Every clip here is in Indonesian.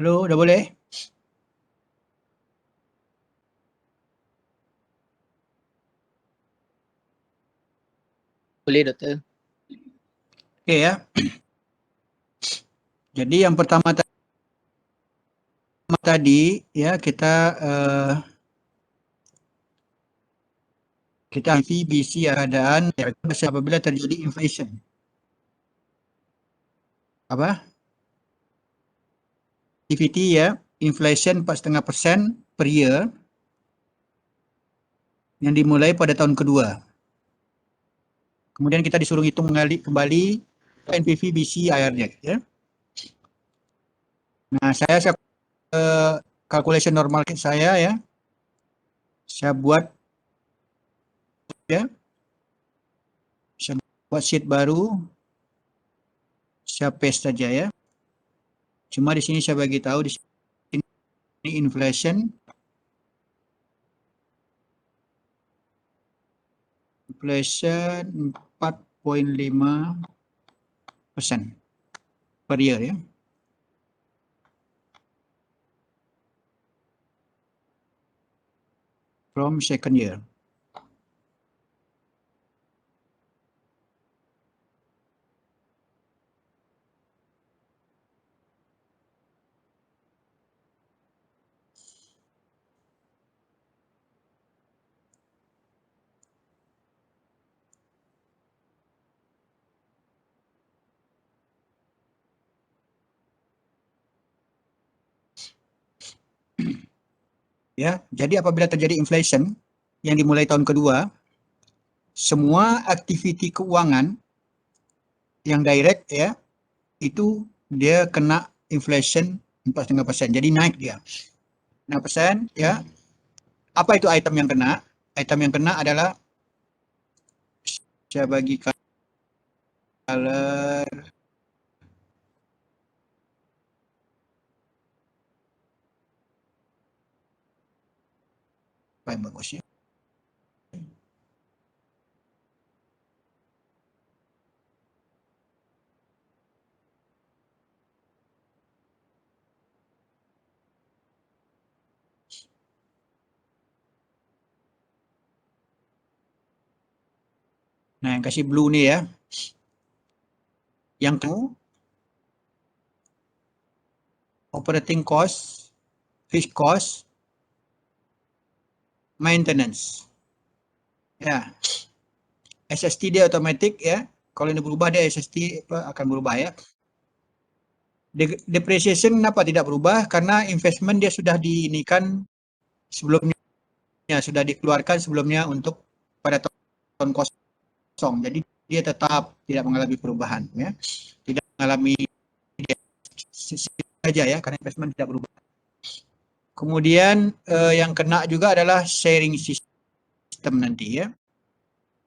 Halo, udah boleh? Boleh, Dokter. Oke ya. Jadi yang pertama tadi ya kita VBC keadaan apabila terjadi inflation. Apa? Activity ya, inflation 4,5% per year yang dimulai pada tahun kedua. Kemudian kita disuruh hitung kembali NPV BCIR-nya ya. Nah, saya calculation normal saya ya. Saya buat ya. Saya buat sheet baru. Saya paste saja ya. Cuma di sini saya bagi tahu di sini inflation 4,5% per year ya. From second year. Ya, jadi apabila terjadi inflation yang dimulai tahun kedua, semua aktiviti keuangan yang direct ya, itu dia kena inflation 4,5%. Jadi naik dia. 6% ya. Apa itu item yang kena? Item yang kena adalah saya bagi color apa yang bagus ya. Nah, yang kasih blue nih ya. Yang kena operating cost, fixed cost, maintenance. Ya, SST dia otomatis ya. Kalau ini berubah dia SST akan berubah ya. Depreciation kenapa tidak berubah? Karena investment dia sudah diinikan sebelumnya, sudah dikeluarkan sebelumnya untuk pada tahun kosong. Jadi dia tetap tidak mengalami perubahan ya. Tidak mengalami saja ya karena investment tidak berubah. Kemudian yang kena juga adalah sharing system nanti ya.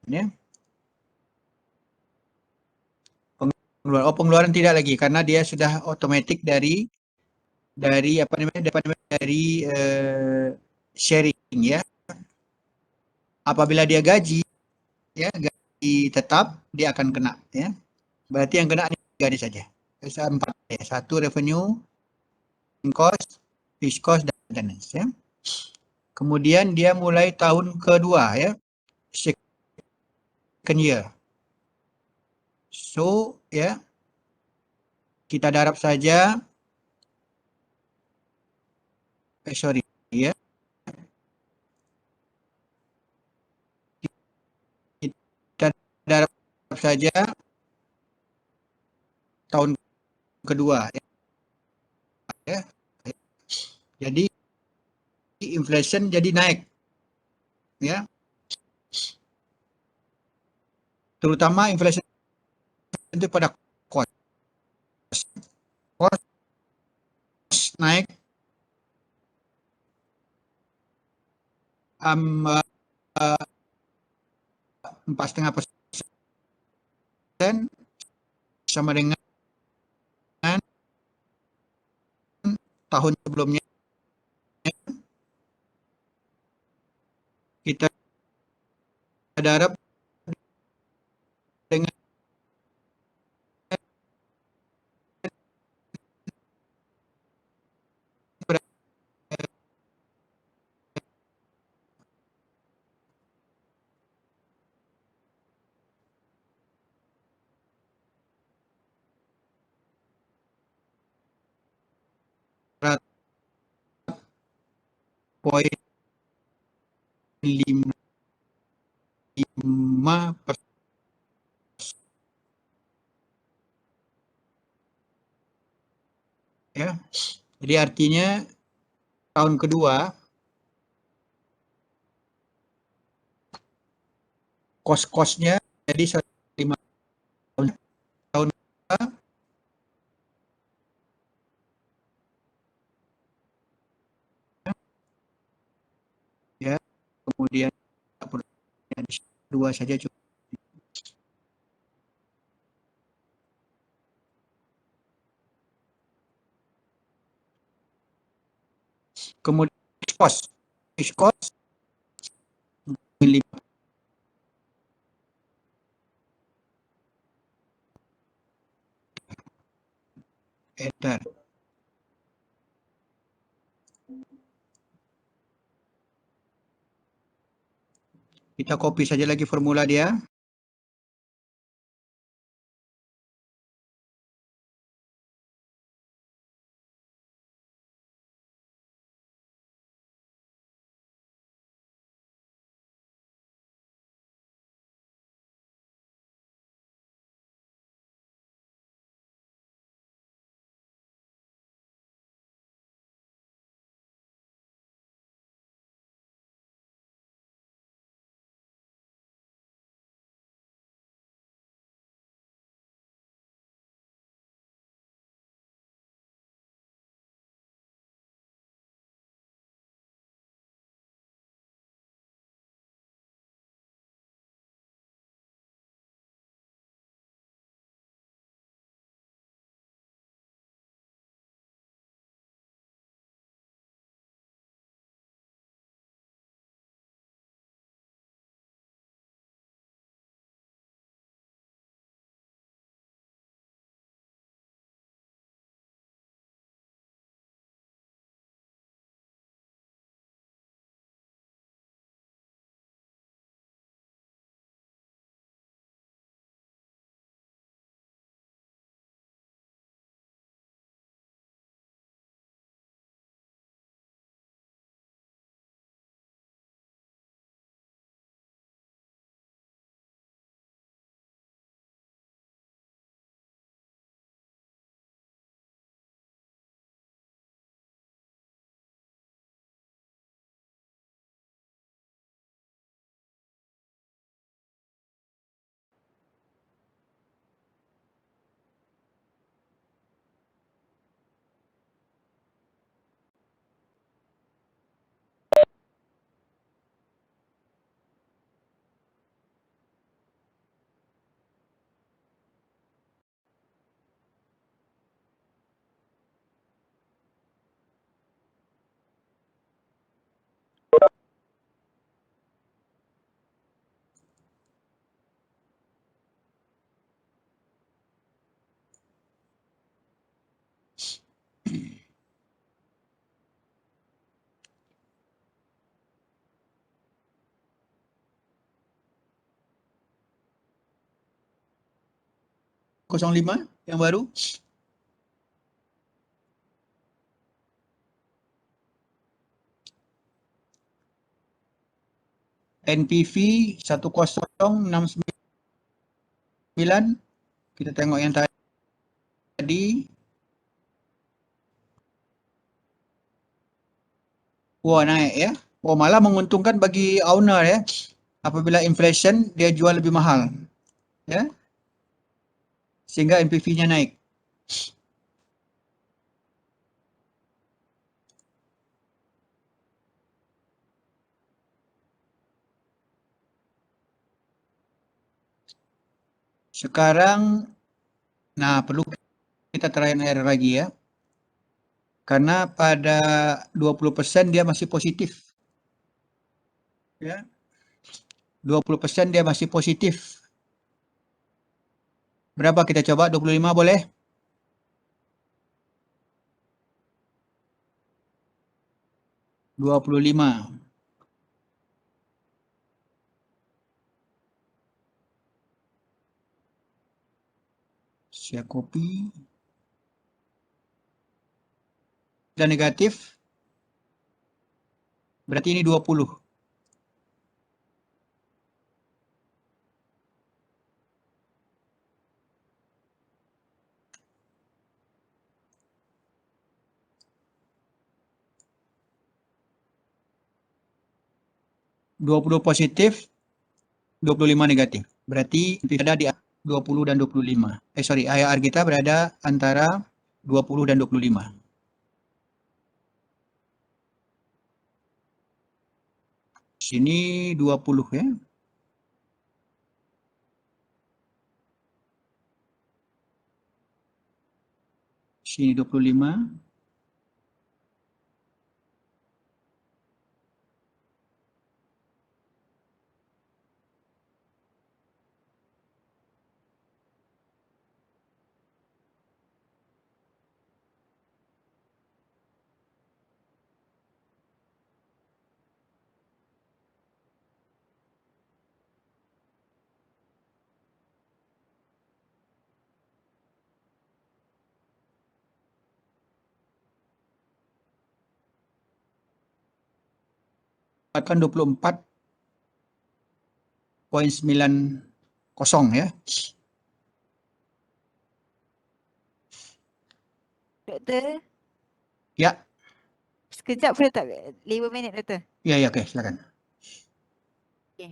Ya. Pengeluaran tidak lagi karena dia sudah otomatis dari apa namanya dari sharing ya. Apabila dia gaji ya gaji tetap dia akan kena ya. Berarti yang kena ini saja. Empat ya. Satu revenue, cost, fixed cost dan maintenance ya. Kemudian dia mulai tahun kedua ya. Second year. So ya kita darab saja sorry ya. Kita darab saja tahun kedua ya. Jadi inflation jadi naik ya. Terutama inflation itu pada cost. Cost naik 4,5% sama dengan tahun sebelumnya. Kita darab dengan 0,55%. Ya. Jadi artinya tahun kedua kos-kosnya jadi 105 tahun, tahun kedua, ya, kemudian dua saja cukup. Kemudian kos, kos 5 hektar. Kita copy saja lagi formula dia. Kosong lima yang baru. NPV 1069. Kita tengok yang tadi. Wah, naik ya. Oh, malah menguntungkan bagi owner ya. Apabila inflation dia jual lebih mahal. Ya. Sehingga NPV-nya naik. Sekarang, nah perlu kita try and error lagi ya. Karena pada 20% dia masih positif. Ya. 20% dia masih positif. Berapa kita coba? 25 boleh? 25. Saya copy. Dan negatif. Berarti ini 20. Dua puluh positif, 25 negatif. Berarti ada di 20 dan 25. Sorry, IR kita berada antara 20 dan 25. Sini 20 ya. Sini 25. Akan 24,90 ya. Doktor, Ya, sekejap boleh tak? 5 minit, Doktor. ya, ya, oke, silakan. Okay.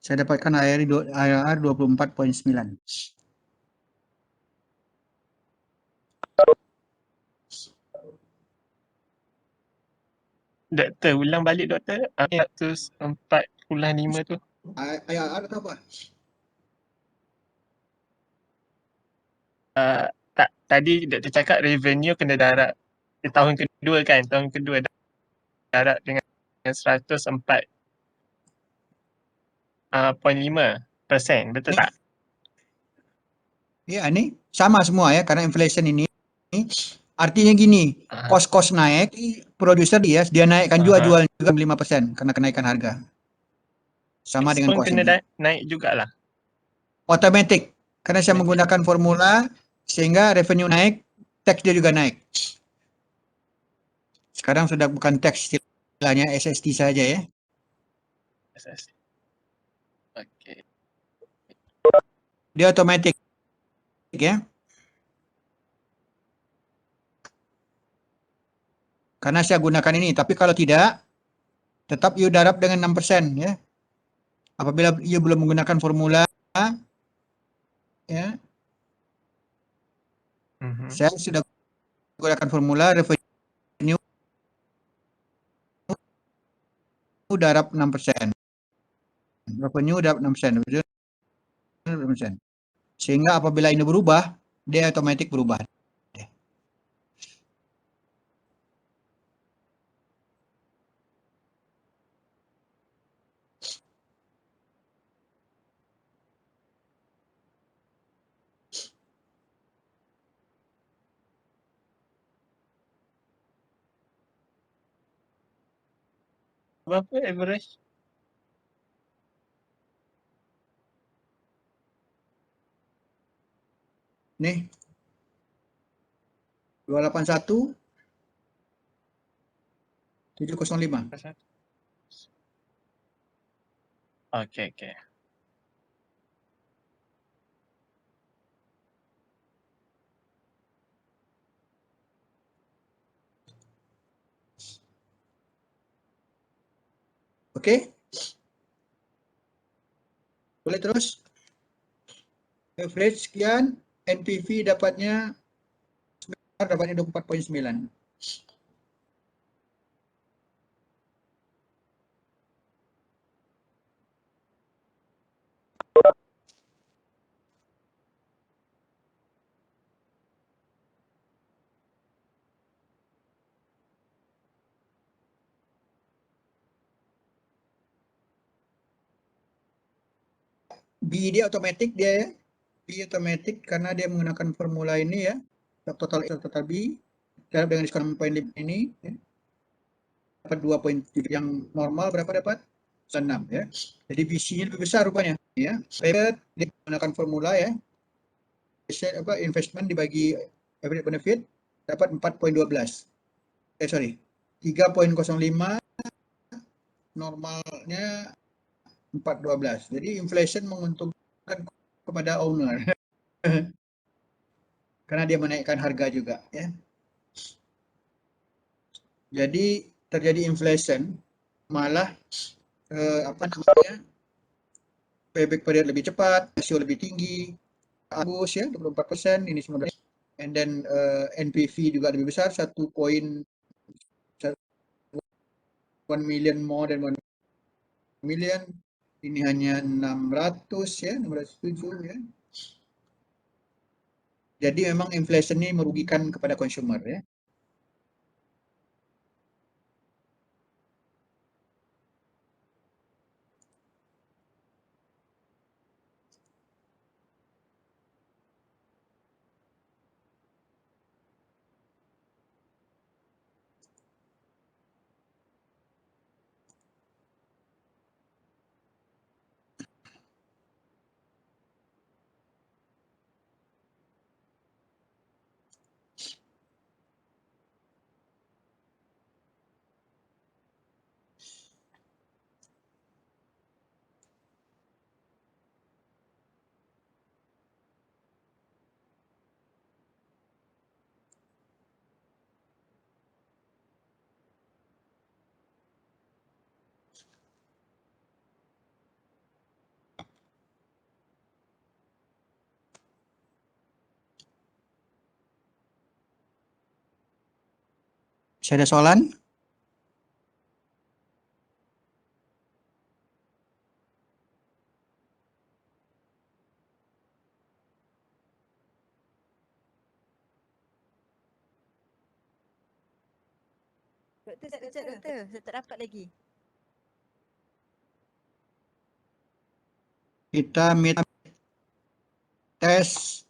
Saya dapatkan IR 24,9. Doktor, ulang balik doktor. 145 tu. IR atau apa? Tak, tadi doktor cakap revenue kena darab di tahun kedua kan. Tahun kedua darab dengan 104.5%. Betul Ni. tak? Ya, ini sama semua ya, karena inflation ini artinya gini, kos-kos naik, produser dia naikkan jual juga 5% karena kenaikan harga. Sama dengan kos kena ini. naik jugalah. Automatic, karena saya menggunakan formula sehingga revenue naik, tax dia juga naik. Sekarang sudah bukan tax istilahnya SST saja ya. Okey. Dia automatic ya. Karena saya gunakan ini, tapi kalau tidak, tetap you darab dengan 6% ya. Apabila you belum menggunakan formula ya. Saya sudah menggunakan formula revenue darab 6%. Revenue darab 6%. Sehingga apabila ini berubah, dia otomatis berubah. Berapa average? Nih. 281 705. Okey, okey. Oke. Boleh terus? Average sekian, NPV dapatnya 24,9. B dia otomatis dia ya. B otomatis karena dia menggunakan formula ini ya. Total B darab dengan diskon 6,5 ini ya. Dapat 2,7. Yang normal berapa dapat? 6 ya. Jadi BC-nya lebih besar rupanya ya. Dia menggunakan formula ya. Investment dibagi average benefit dapat 4,12. Sorry. 3,05, normalnya 4,12. Jadi inflation menguntungkan kepada owner karena dia menaikkan harga juga ya. Jadi terjadi inflation, malah apa namanya, payback period lebih cepat, rasio lebih tinggi, bagus ya 24%, ini semua. And then NPV juga lebih besar, 1 million more than 1 million. Ini hanya 600 ya, 607 ya. Jadi memang inflation ini merugikan kepada consumer ya. Masih ada soalan? Doktor, sekejap doktor. Saya tak dapat lagi. Kita tes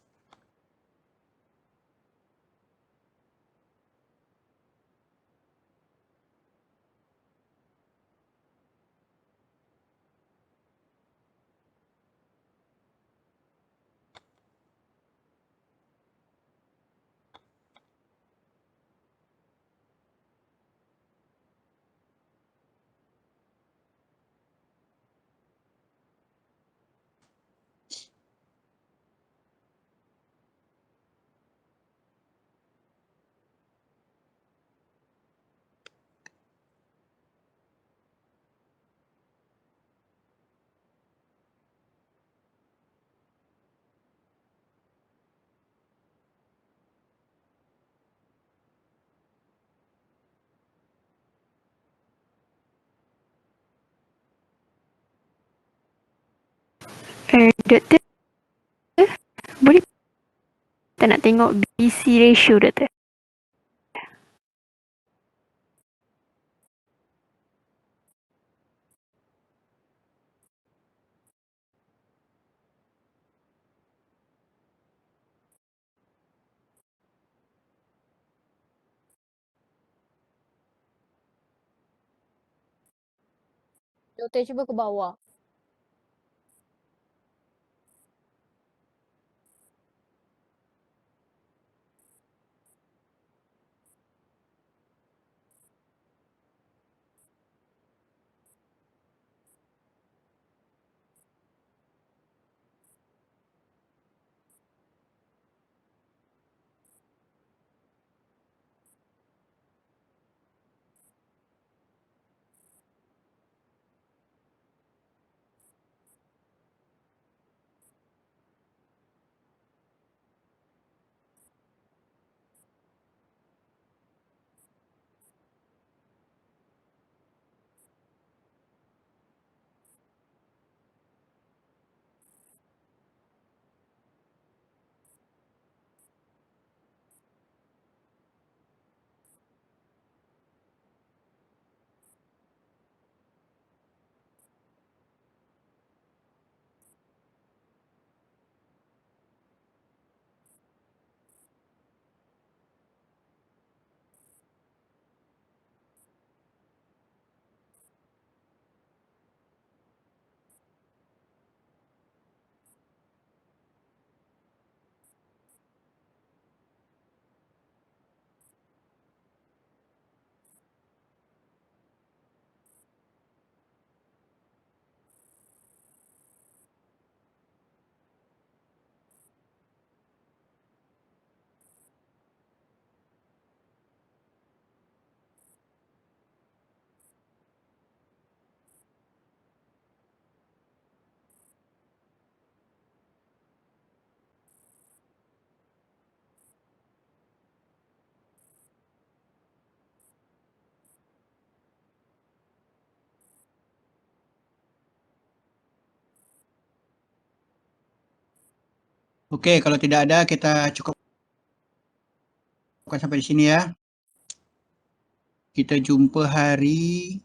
Doktor, boleh tak nak tengok BC ratio, doktor? Doktor cuba ke bawah. Okey, kalau tidak ada kita cukupkan sampai di sini ya. Kita jumpa hari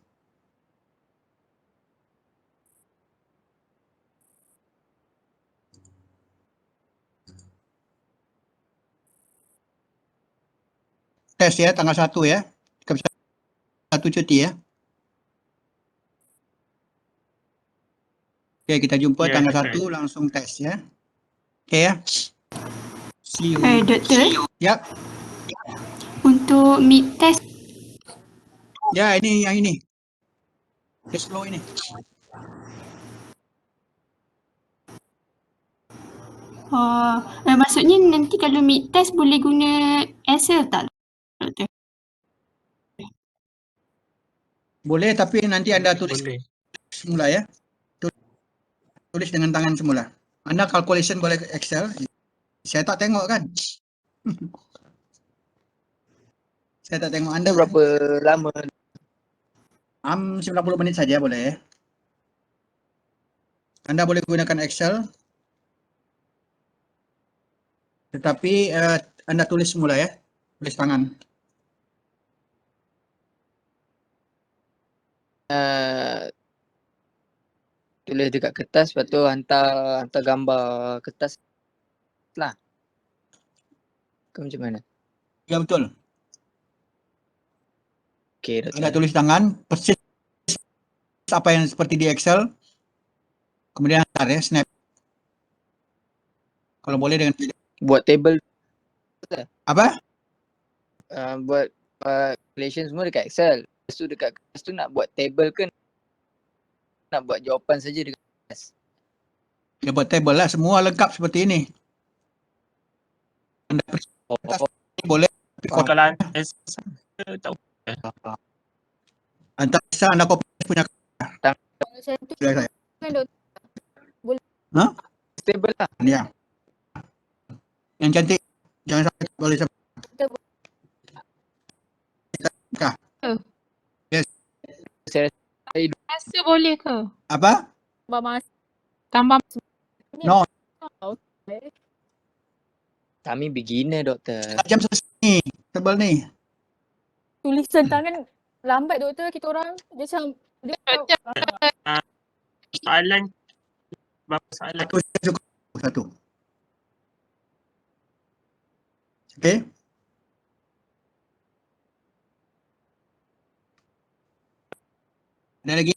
tes ya, tanggal 1 ya. Satu cuti ya. Okey, kita jumpa Ya, tanggal correct. 1 langsung tes ya. Okey ya. See you. Doktor, Ya, untuk mid test, ya ini yang ini. Case flow ini. maksudnya nanti kalau mid test boleh guna Excel tak, doktor? Boleh tapi nanti anda tulis Boleh. semula ya. Tulis dengan tangan semula. Anda calculation boleh ke Excel. Saya tak tengok kan. Saya tak tengok anda. Berapa lama? 90 menit saja boleh. Anda boleh gunakan Excel. Tetapi anda tulis semula ya. Tulis tangan. Tulis dekat kertas, lepas tu hantar gambar kertas lah. Ke macam mana? Ya betul. Okey, Anda doktor. tulis tangan persis apa yang seperti di Excel. Kemudian hantar ya, snap. Kalau boleh dengan Buat table, apa? buat calculation semua dekat Excel. Lepas tu dekat kertas tu nak buat table ke nak buat jawapan saja dekat kertas? Dia buat table lah, semua lengkap seperti ini. Anda persis boleh. Tapi Faham. Kalau Excel tak hantar Excel anda copy punya Kalau saya tu sudah saya. kan doktor. Table lah. Ya. Yang cantik. Jangan sampai boleh sampai. Saya Rasa boleh ke? Apa? Tambah masa. Tambah Ni No. kami beginner, doktor. Jam selesai ni. Tebal ni. Tulisan tangan lambat doktor kita orang. Dia macam dia soalan berapa soalan? Satu saja cukup. Satu. Okey. Ada lagi?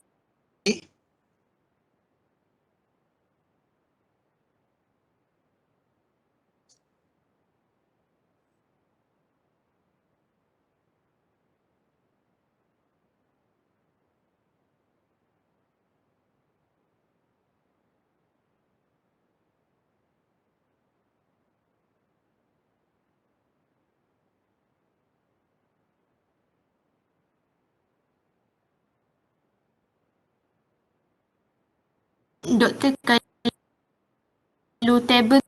Doktor, kalau table